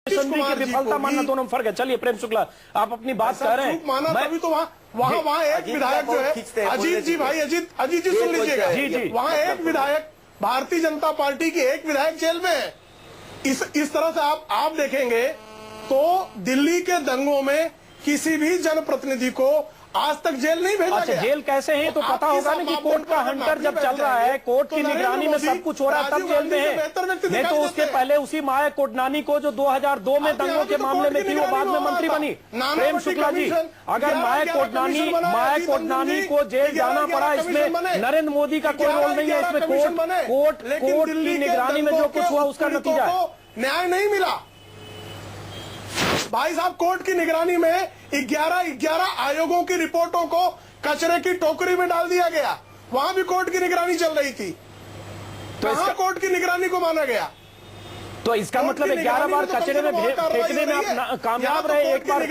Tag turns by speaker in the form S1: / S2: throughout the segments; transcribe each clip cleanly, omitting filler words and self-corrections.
S1: की विफलता मानना दोनों में फर्क है। चलिए प्रेम शुक्ला, आप अपनी बात कर रहे हैं,
S2: माना तभी तो वहाँ एक विधायक जो है अजीत जी, भाई अजीत जी सुन लीजिएगा,
S1: जी
S2: वहाँ एक विधायक, भारतीय जनता पार्टी की एक विधायक जेल में है। इस तरह से आप देखेंगे तो दिल्ली के दंगों में किसी भी जनप्रतिनिधि को आज तक जेल नहीं भेजा गया।
S1: जेल कैसे है तो पता होगा ना कि कोर्ट का हंटर जब चल रहा है, कोर्ट की निगरानी में सब कुछ हो रहा है, तब जेल में है। नहीं तो उसके पहले उसी माया कोटनानी को जो 2002 में दंगों के मामले में थी, वो बाद में मंत्री बनी। प्रेम शुक्ला जी, अगर माया कोटनानी को जेल जाना पड़ा, इसमें नरेंद्र मोदी का कोई रोल नहीं है। इसमें कोर्ट की निगरानी में जो कुछ हुआ उसका नतीजा है।
S2: न्याय नहीं मिला भाई साहब। कोर्ट की निगरानी में 11 आयोगों की रिपोर्टों को कचरे की टोकरी में डाल दिया गया। वहां भी कोर्ट की निगरानी चल रही थी, तो कोर्ट की निगरानी को माना गया।
S1: तो इसका मतलब 11 बार कचरे में फेंकने में आप कामयाब रहे। एक बार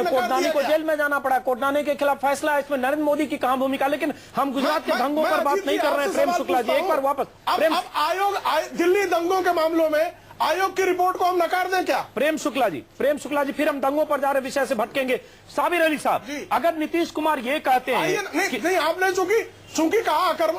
S1: कोटनानी को जेल में जाना पड़ा, कोटनानी के खिलाफ फैसला है। इसमें नरेंद्र मोदी की कहां भूमिका? लेकिन हम गुजरात के दंगों पर बात नहीं कर रहे हैं। प्रेम शुक्ला जी, एक बार वापस
S2: दिल्ली दंगों के मामलों में आयोग की रिपोर्ट को हम नकार दें क्या?
S1: प्रेम शुक्ला जी, फिर हम दंगों पर जा रहे विषय से भटकेंगे। साबिर अली साहब, अगर नीतीश कुमार ये कहते हैं
S2: नहीं, आपने चूंकि कहा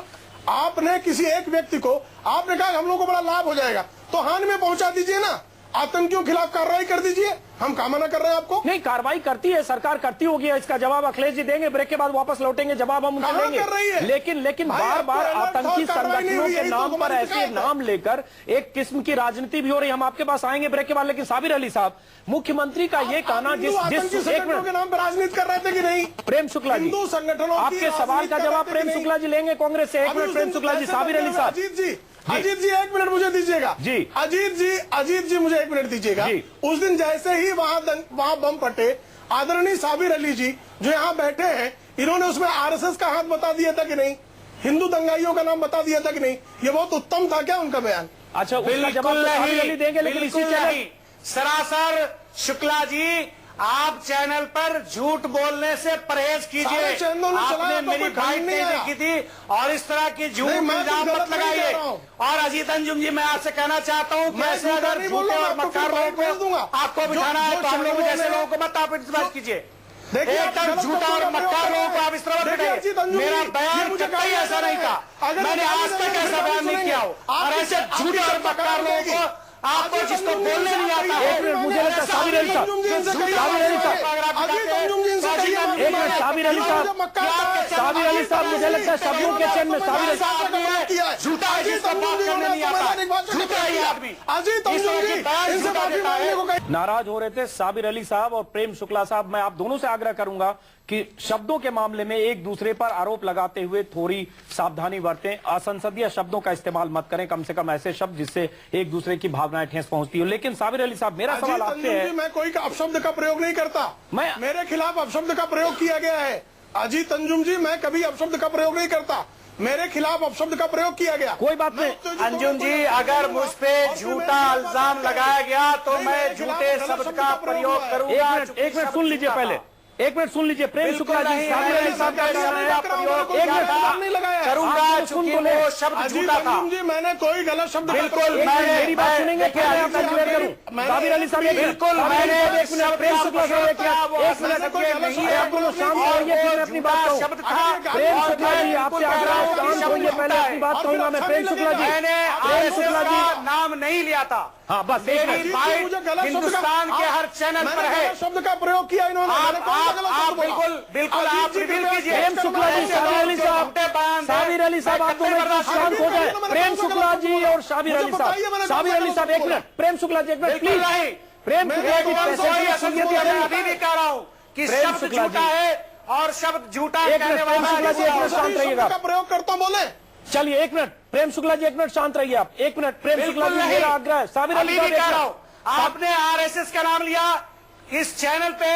S2: आपने किसी एक व्यक्ति को आपने कहा हम लोगों को बड़ा लाभ हो जाएगा, तो हानि में पहुंचा दीजिए ना, आतंकियों के खिलाफ कार्रवाई कर दीजिए। हम काम ना कर रहे हैं आपको?
S1: नहीं, कार्रवाई करती है सरकार, करती होगी। इसका जवाब अखिलेश जी देंगे, ब्रेक के बाद वापस लौटेंगे, जवाब हम उनसे देंगे। लेकिन बार बार आतंकी संगठनों के नाम पर ऐसे नाम लेकर एक किस्म की राजनीति भी हो रही है। हम आपके पास आएंगे ब्रेक के बाद। लेकिन साबिर अली साहब, मुख्यमंत्री का ये कहना जिस
S2: संगठनों के नाम पर राजनीति कर रहे थे कि नहीं?
S1: प्रेम शुक्ला जी,
S2: हिंदू संगठनों
S1: आपके सवाल का जवाब प्रेम शुक्ला जी लेंगे कांग्रेस से। 1 मिनट प्रेम शुक्ला जी। साबिर अली साहब,
S2: अजीत जी 1 मिनट मुझे दीजिएगा
S1: जी।
S2: अजीत जी मुझे 1 मिनट दीजिएगा। उस दिन जैसे ही वहाँ बम फटे, आदरणीय साबिर अली जी जो यहाँ बैठे हैं, इन्होंने उसमें आरएसएस का हाथ बता दिया था कि नहीं? हिंदू दंगाइयों का नाम बता दिया था कि नहीं? ये बहुत उत्तम था क्या उनका बयान?
S1: अच्छा, उसका जवाब साबिर अली देंगे, लेकिन इसी चैनल
S3: सरासर शुक्ला जी, आप चैनल पर झूठ बोलने से परहेज कीजिए। आपने मेरी बाइट नहीं देखी थी और इस तरह की झूठ इल्जाम मत लगाइए। और अजीत अंजुम जी, मैं आपसे कहना चाहता हूँ कि ऐसे अगर झूठे और मक्कार लोगों को आपको बिठाना है तो हम लोग जैसे लोगों को मत आप इस्तेमाल कीजिए। एकदम झूठा और मक्कार लोगों को आप इस तरह बिठाइए। मेरा बयान कतई ऐसा नहीं था, मैंने आज तक ऐसा बयान नहीं किया हो। और ऐसे झूठे और मक्कार लोगों को, आपको जिसको बोलने नहीं आता है,
S1: मुझे लगता है साबिर अली साहब,
S3: साबिर अली
S1: साहब, मुझे लगता है शब्दों के चैन में साबिर
S3: झूठा जिसको बात करने नहीं आता, झूठा ही आदमी
S1: नाराज हो रहे थे साबिर अली साहब और प्रेम शुक्ला साहब। मैं आप दोनों से आग्रह करूंगा कि शब्दों के मामले में एक दूसरे पर आरोप लगाते हुए थोड़ी सावधानी बरतें। असंसदीय शब्दों का इस्तेमाल मत करें, कम से कम ऐसे शब्द जिससे एक दूसरे की भावनाएं ठेस पहुंचती हो। लेकिन साबिर अली साहब, मेरा सवाल आपसे है।
S2: मैं कोई अपशब्द का प्रयोग नहीं करता, मेरे खिलाफ अपशब्द का प्रयोग किया गया है। अजीत अंजुम जी, मैं कभी अपशब्द का प्रयोग नहीं करता, मेरे खिलाफ अपशब्द का प्रयोग किया गया।
S1: कोई बात नहीं
S3: अंजुम जी, अगर मुझ पे झूठा इल्जाम लगाया गया तो मैं झूठे शब्द का प्रयोग करूंगा।
S1: एक मिनट सुन लीजिए, पहले 1 मिनट सुन लीजिए। प्रेम शुक्ला जी, साबिर अली साहब का
S3: प्रयोग नहीं लगाया करूंगा क्योंकि वो शब्द झूठा था।
S2: जी, मैंने कोई गलत शब्द,
S3: बिल्कुल
S1: मेरी बात सुनेंगे क्या? साबिर अली साहब,
S3: बिल्कुल मैंने
S1: प्रेम शुक्ला साहब एक मिनट शांत होइए, फिर मैं अपनी बात कहूँ। प्रेम शुक्ला जी, आपसे आग्रह, शांत होइए, पहले अपनी बात कहूंगा मैं। प्रेम शुक्ला जी,
S3: प्रेम शुक्ला जी नाम नहीं लिया था।
S1: हाँ बस,
S3: हिंदुस्तान के हर चैनल पर है,
S2: शब्द का प्रयोग किया इन्होंने।
S3: आप बिल्कुल आप रिवील कीजिए।
S1: प्रेम शुक्ला जी, साबिर अली साहब, साबिर अली साहब, आप दोनों शांत हो जाए। प्रेम शुक्ला जी और साबिर अली साहब, साबिर अली साहब 1 minute, Prem Shukla ji 1 minute please. Prem Shukla ji,
S3: अभी भी कह रहा हूँ कि शब्द झूठा है और शब्द झूठा कहने वाला
S1: शांत रहिएगा।
S2: प्रयोग करता बोले।
S1: चलिए 1 मिनट, प्रेम शुक्ला जी 1 मिनट शांत रहिए आप। 1 मिनट, प्रेम शुक्ला जी, मेरा आग्रह है। साबिर अली साहब,
S3: कह रहा हूं, आपने आरएसएस का नाम लिया इस चैनल पे।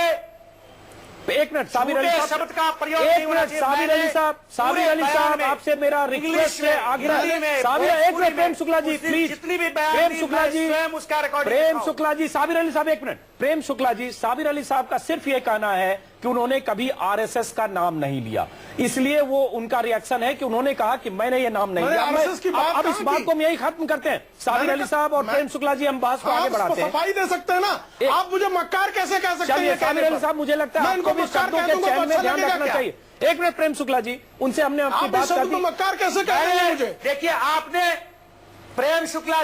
S1: 1 मिनट साबिर अली साहब,
S3: शब्द का प्रयोग
S1: 1 मिनट साबिर अली साहब, साबिर अली साहब, आपसे मेरा रिक्वेस्ट है, आग्रह। Sabir 1 minute, Prem Shukla ji please.
S3: जितनी भी
S1: प्रेम शुक्ला जी,
S3: उसका रिकॉर्डिंग।
S1: प्रेम शुक्ला जी, साबिर अली साहब 1 मिनट। प्रेम शुक्ला जी, साबिर अली साहब का सिर्फ ये कहना है कि उन्होंने कभी आरएसएस का नाम नहीं लिया, इसलिए वो उनका रिएक्शन है कि उन्होंने कहा कि मैंने ये नाम नहीं लिया। अब इस बात को हम यही खत्म करते हैं। साबिर अली साहब और प्रेम शुक्ला जी, हम बात को आगे बढ़ाते हैं।
S2: सफाई दे सकते हैं ना, आप मुझे मक्कार कैसे कह सकते हैं?
S1: साबिर अली साहब, मुझे लगता है आपको भी शब्दों के चयन में ध्यान रखना चाहिए। एक मिनट प्रेम शुक्ला जी, उनसे हमने आपकी बात कर दी।
S2: मक्कार कैसे कह रहे हैं मुझे?
S3: देखिए आपने प्रेम शुक्ला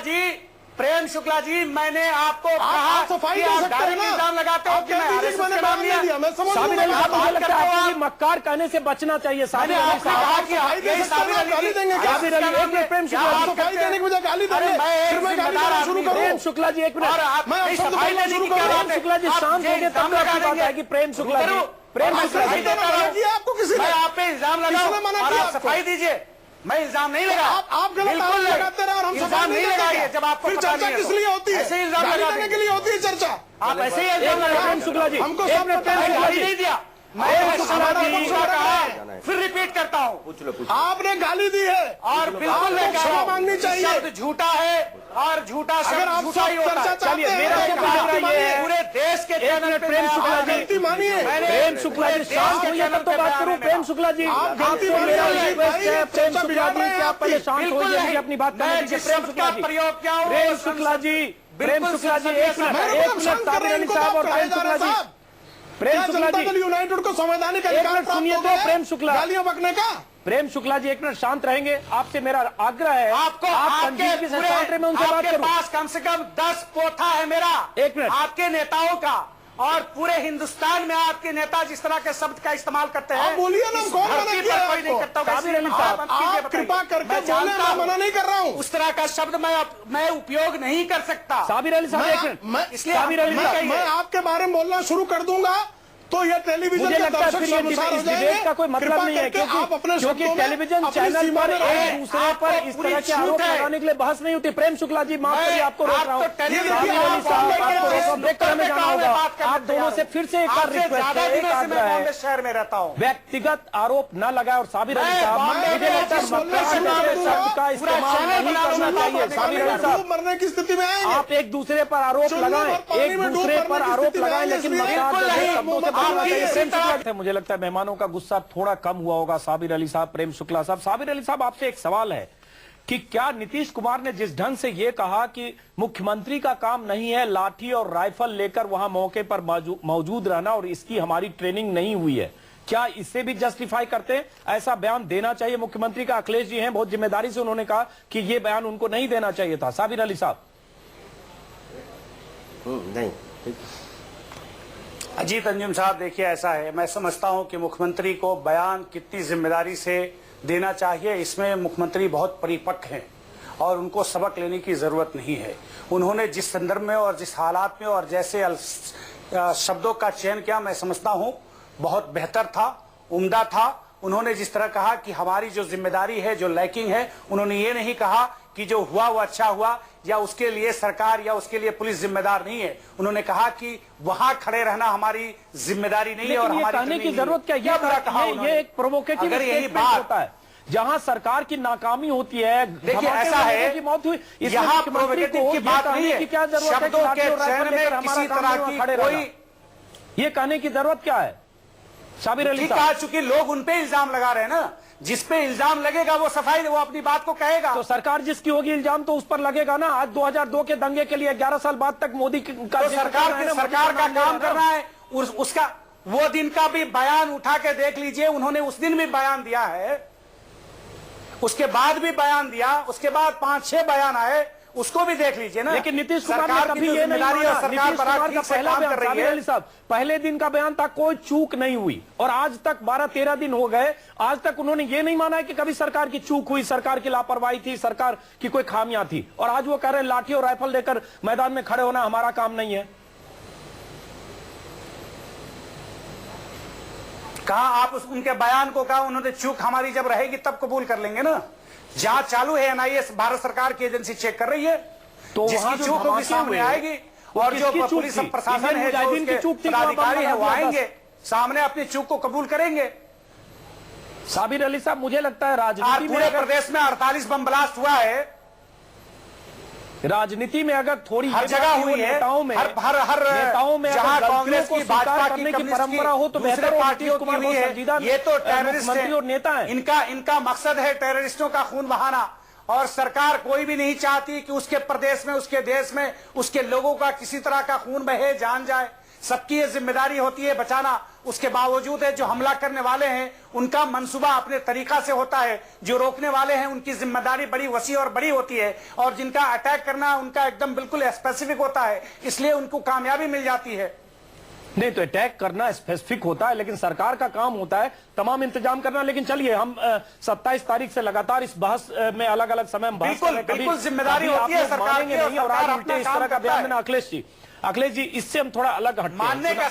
S3: जी मैंने आपको कहा
S2: सफाई दे सकते हैं ना,
S3: इल्जाम लगाते हो कि मैं
S2: मैंने नाम नहीं दिया। मैं समझ
S1: साबिर अली साहब, मुझे लगता है आपको भी मक्कार कहने से बचना चाहिए। साबिर अली साहब,
S2: गाली देंगे क्या?
S1: साबिर अली, एक मिनट प्रेम शुक्ला जी,
S2: सफाई देने की मुझे गाली देंगे, फिर मैं गाली देना शुरू करूं?
S1: प्रेम शुक्ला जी एक मिनट,
S2: मैं सफाई देने शुरू करूं?
S1: प्रेम शुक्ला जी शांत होंगे तब आपकी बात आएगी। प्रेम शुक्ला जी, प्रेम शुक्ला जी,
S2: आपको किसी ने
S3: आप पे इल्जाम लगाओ, सफाई दीजिए। मैं इल्जाम नहीं लगा,
S2: आप गलत आरोप लगाते रहे और हम
S3: इल्जाम नहीं लगाइए। जब आपको
S2: फिर चर्चा किस लिए होती है?
S3: ऐसे इल्जाम
S2: गाली देने के लिए होती है चर्चा।
S3: आप ऐसे ही इल्जाम लगा।
S1: प्रेम शुक्ला जी,
S2: हमको
S1: एक
S2: सब
S1: मिनट प्रेम शुक्ला जी,
S3: नहीं दिया, मैं फिर रिपीट करता हूँ।
S2: आपने गाली दी है
S3: और बिल्कुल मैं कह रहा हूं,
S2: मांगनी चाहिए।
S3: शब्द झूठा है और झूठा
S2: अगर आप
S3: शब्द झूठा ही होता है।
S2: चलिए,
S1: मेरा ये है,
S3: पूरे देश के चैनल पे
S1: प्रेम शुक्ला जी,
S2: गलती मानिए।
S1: प्रेम शुक्ला जी शांत होइए तब तो बात करूं। प्रेम शुक्ला जी,
S2: गलती
S1: आपको मेरा
S2: मानिए।
S1: रिक्वेस्ट है, प्रेम
S2: चर्चा
S1: शुक्ला
S2: बिगाड़ रहे
S1: जी,
S2: हैं
S1: क्या आप पहले
S2: आपकी।
S1: शांत
S3: बिल्कुल
S1: होइए,
S3: नहीं।
S1: अपनी बात करने
S3: मैं
S1: दीजिए।
S3: जिस
S1: प्रेम
S3: शब्द
S1: शुक्ला
S3: का
S1: जी,
S3: प्रयोग किया हूं,
S1: प्रेम शुक्ला जी, प्रेम शुक्ला जी, एक मिनट साबिर अली साहब और प्रेम शुक्ला जी, प्रेम शुक्ला जी,
S2: यूनाइटेड को संवैधानिक
S1: एक
S2: अधिकार
S1: मिनट सुनिए
S2: प्राप्त
S1: तो
S2: हो गया
S1: प्रेम शुक्ला,
S2: गालियां बकने का।
S1: प्रेम शुक्ला जी एक मिनट शांत रहेंगे। आपसे मेरा आग्रह है,
S3: आपको
S1: आप
S3: आपके
S1: संजीव
S3: पूरे
S1: सेंटर में उनसे बात
S3: आपके
S1: करूं।
S3: पास कम से कम 10 पोथा है मेरा,
S1: एक मिनट।
S3: आपके नेताओं का, और पूरे हिंदुस्तान में आपके नेता जिस तरह के शब्द का इस्तेमाल करते हैं,
S2: आप बोलिए ना,
S3: इस
S2: कौन मना
S3: धरती
S2: किया
S3: पर
S2: है
S3: कोई नहीं
S2: आपको?
S3: करता होगा।
S1: साबिर अली साहब,
S2: आप कृपा करके
S3: मैं
S2: बोले,
S3: जानता
S2: मैं
S3: हूं,
S2: मना नहीं कर रहा हूं।
S3: उस तरह का शब्द मैं उपयोग नहीं कर सकता।
S1: साबिर अली साहब एक मिनट,
S3: इसलिए
S1: साबिर अली साहब,
S2: मैं आपके बारे में बोलना शुरू कर दूंगा तो ये टेलीविजन
S1: मुझे
S2: के
S1: लगता है
S2: दर्शक
S1: फिर ये
S2: शर्मसार हो
S1: इस डिबेट का कोई
S2: जाएंगे।
S1: मतलब नहीं है,
S2: कृपा करके आप अपने
S1: क्योंकि
S2: शब्दों में
S1: टेलीविजन
S2: अपनी
S1: चैनल
S2: सीमा
S1: पर
S2: में रहें।
S1: एक दूसरे पर इस तरह के आरोप लगाने के लिए बहस नहीं होती। प्रेम शुक्ला जी माफ करिए, आपको रोक रहा हूँ। साबिर अली साहब, आपको रोक, ब्रेक पर हमें जाना होगा। आप दोनों से फिर से एक बार रिक्वेस्ट है, एक आग्रह है,
S3: शहर में रहता हूँ,
S1: व्यक्तिगत आरोप न लगाए। और साबिर अली साहब, मुझे लगता है शब्द का इस्तेमाल नहीं करना चाहिए। साबिर अली साहब,
S2: मरने की स्थिति में आएंगे।
S1: आप एक दूसरे पर आरोप लगाएं, एक दूसरे पर आरोप लगाएं, लेकिन मक्कार जैसे शब्दों से बचना चाहिए। प्रेम शुक्ला, मुझे लगता है मेहमानों का गुस्सा थोड़ा कम हुआ होगा। साबिर अली साहब, प्रेम शुक्ला साहब, साबिर अली साहब, आपसे एक सवाल है कि क्या नीतीश कुमार ने जिस ढंग से ये कहा कि मुख्यमंत्री का काम नहीं है लाठी और राइफल लेकर वहां मौके पर मौजूद रहना और इसकी हमारी ट्रेनिंग नहीं हुई है, क्या इससे भी जस्टिफाई करते हैं? ऐसा बयान देना चाहिए मुख्यमंत्री का? अखिलेश जी हैं, बहुत जिम्मेदारी से उन्होंने कहा कि यह बयान उनको नहीं देना चाहिए था। साबिर अली साहब।
S4: नहीं,
S3: अजीत अंजुम साहब, देखिए ऐसा है, मैं समझता हूं कि मुख्यमंत्री को बयान कितनी जिम्मेदारी से देना चाहिए, इसमें मुख्यमंत्री बहुत परिपक्व हैं और उनको सबक लेने की जरूरत नहीं है। उन्होंने जिस संदर्भ में और जिस हालात में और जैसे शब्दों का चयन किया, मैं समझता हूं बहुत बेहतर था, उम्दा था। उन्होंने जिस तरह कहा कि हमारी जो जिम्मेदारी है, जो लैकिंग है, उन्होंने ये नहीं कहा कि जो हुआ वो अच्छा हुआ या उसके लिए सरकार या उसके लिए पुलिस जिम्मेदार नहीं है। उन्होंने कहा कि वहां खड़े रहना हमारी जिम्मेदारी नहीं है और हमारी
S1: कहने की जरूरत क्या? ये एक प्रोवोकेटिव स्टेटमेंट होता है जहां सरकार की नाकामी होती है।
S3: देखिए ऐसा है
S1: की मौत हुई,
S3: यहाँ प्रोवोकेटिव की बात नहीं है,
S1: क्या जरूरत है?
S3: शब्दों के चयन में किसी तरह की कोई,
S1: ये कहने की जरूरत क्या है? साबिर अली
S3: साहब, कहा चूंकि लोग उन पे इल्जाम लगा रहे हैं ना, जिस पे इल्जाम लगेगा वो सफाई, वो अपनी बात को कहेगा।
S1: तो सरकार जिसकी होगी इल्जाम तो उस पर लगेगा ना। आज 2002 के दंगे के लिए 11 साल बाद तक मोदी का
S3: तो सरकार का काम करना है। उसका वो दिन का भी बयान उठा के देख लीजिए, उन्होंने उस दिन भी बयान दिया है, उसके बाद भी बयान दिया, उसके बाद 5-6 बयान आए, उसको भी देख लीजिए ना।
S1: लेकिन नीतीश कुमार ने कभी ये नहीं माना। नीतीश कुमार का पहला बयान, साबिर अली साहब, पहले दिन का बयान था कोई चूक नहीं हुई, और आज तक 12-13 दिन हो गए, आज तक उन्होंने ये नहीं माना है कि कभी सरकार की चूक हुई, सरकार की लापरवाही थी, सरकार की कोई खामियां थी। और आज वो कह रहे हैं लाठी और राइफल लेकर मैदान में खड़े होना हमारा काम नहीं है।
S3: कहा आप उनके बयान को कहा, उन्होंने चूक हमारी जब रहेगी तब कबूल कर लेंगे ना। जांच चालू है, एनआईए भारत सरकार की एजेंसी चेक कर रही है,
S1: तो
S3: जिसकी चूक होगी सामने आएगी, और जो पुलिस प्रशासन है, जो उसके पदाधिकारी है, वो आएंगे सामने, अपनी चूक को कबूल करेंगे।
S1: साबिर अली साहब, मुझे लगता है राजनीति में
S3: पूरे प्रदेश में 48 बम ब्लास्ट हुआ है,
S1: राजनीति में अगर थोड़ी
S3: हर जगह हुई है,
S1: नेताओं में
S3: नेताओं में
S1: जहां
S3: कांग्रेस की भाजपा
S1: करने की परंपरा हो तो
S3: दूसरे पार्टियों की भी है। ये तो टेररिस्ट
S1: मंत्री और नेता है,
S3: इनका मकसद है टेररिस्टों का खून बहाना। और सरकार कोई भी नहीं चाहती कि उसके प्रदेश में, उसके देश में, उसके लोगों का किसी तरह का खून बहे, जान जाए। सबकी ये जिम्मेदारी होती है बचाना। उसके बावजूद है जो हमला करने वाले हैं उनका मंसूबा अपने तरीका से होता है, जो रोकने वाले हैं उनकी जिम्मेदारी बड़ी वसी और बड़ी होती है, और जिनका अटैक करना उनका एकदम बिल्कुल स्पेसिफिक होता है, इसलिए उनको कामयाबी मिल जाती है।
S1: नहीं तो अटैक करना स्पेसिफिक होता है, लेकिन सरकार का काम होता है तमाम इंतजाम करना। लेकिन चलिए, हम 27 तारीख से लगातार इस बहस में अलग अलग समय में बहस कर रहे हैं।
S3: बिल्कुल जिम्मेदारी होती है सरकार की,
S1: और आज उल्टे इस तरह का बयान देना। अखिलेश जी, इससे हम थोड़ा अलग हटते हैं।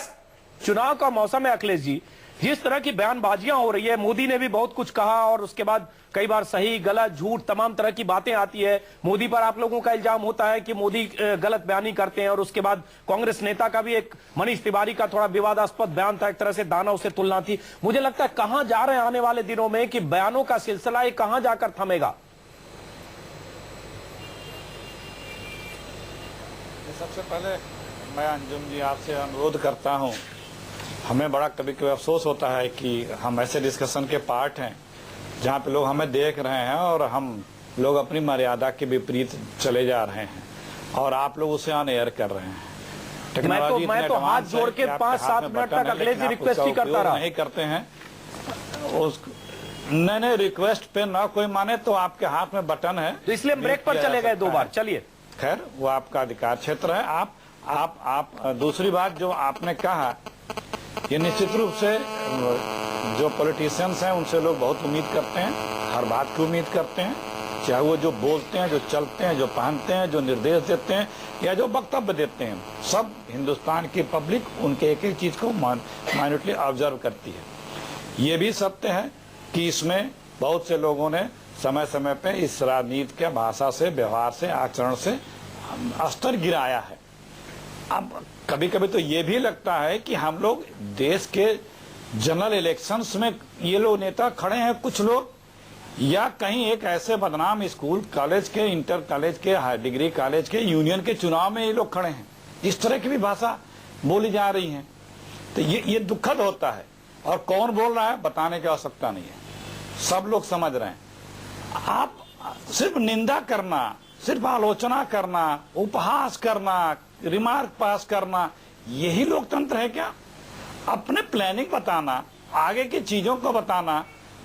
S1: चुनाव का मौसम है अखिलेश जी, जिस तरह की बयानबाजियां हो रही है, मोदी ने भी बहुत कुछ कहा और उसके बाद कई बार सही गलत झूठ तमाम तरह की बातें आती है। मोदी पर आप लोगों का इल्जाम होता है कि मोदी गलत बयानी करते हैं, और उसके बाद कांग्रेस नेता का भी एक मनीष तिवारी का थोड़ा विवादास्पद बयान था, एक तरह से दानव से तुलना थी। मुझे लगता है कहां जा रहे हैं आने वाले दिनों में कि बयानों का सिलसिला ये कहां जाकर थमेगा?
S4: सबसे पहले मैं अंजुम जी आपसे अनुरोध करता हूं, हमें बड़ा कभी कभी अफसोस होता है कि हम ऐसे डिस्कशन के पार्ट हैं जहां पे लोग हमें देख रहे हैं और हम लोग अपनी मर्यादा के विपरीत चले जा रहे हैं और आप लोग उसे ऑन एयर कर रहे हैं।
S1: मैं तो हाथ जोड़ के 5-7 मिनट तक अखिलेश जी रिक्वेस्ट ही करता रहा।
S4: नहीं करते हैं नहीं रिक्वेस्ट पे ना कोई माने तो आपके हाथ में बटन है,
S1: तो इसलिए हम ब्रेक पर चले गए 2 बार। चलिए,
S4: खैर वो आपका अधिकार क्षेत्र है। आप दूसरी बात जो आपने कहा, ये निश्चित रूप से जो पॉलिटिशियंस हैं उनसे लोग बहुत उम्मीद करते हैं, हर बात की उम्मीद करते हैं, चाहे वो जो बोलते हैं, जो चलते हैं, जो पहनते हैं, जो निर्देश देते हैं या जो वक्तव्य देते हैं, सब हिंदुस्तान की पब्लिक उनके एक एक चीज को माइन्यूटली ऑब्जर्व करती है। ये भी सत्य है कि इसमें बहुत से लोगों ने समय समय पे इस राजनीति के भाषा से, व्यवहार से, आचरण से स्तर गिराया है। अब कभी कभी तो ये भी लगता है कि हम लोग देश के जनरल इलेक्शंस में ये लोग नेता खड़े हैं कुछ लोग, या कहीं एक ऐसे बदनाम स्कूल कॉलेज के, इंटर कॉलेज के, हाई डिग्री कॉलेज के, यूनियन के चुनाव में ये लोग खड़े हैं। इस तरह की भी भाषा बोली जा रही है, तो ये दुखद होता है। और कौन बोल रहा है बताने की आवश्यकता नहीं है, सब लोग समझ रहे हैं। आप सिर्फ निंदा करना, सिर्फ आलोचना करना, उपहास करना, रिमार्क पास करना, यही लोकतंत्र है क्या? अपने प्लानिंग बताना, आगे की चीजों को बताना,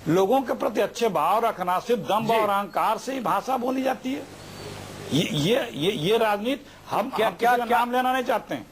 S4: लोगों के प्रति अच्छे भाव रखना, सिर्फ दम्भ और अहंकार से ही भाषा बोली जाती है। ये राजनीति हम क्या नाम लेना नहीं चाहते हैं।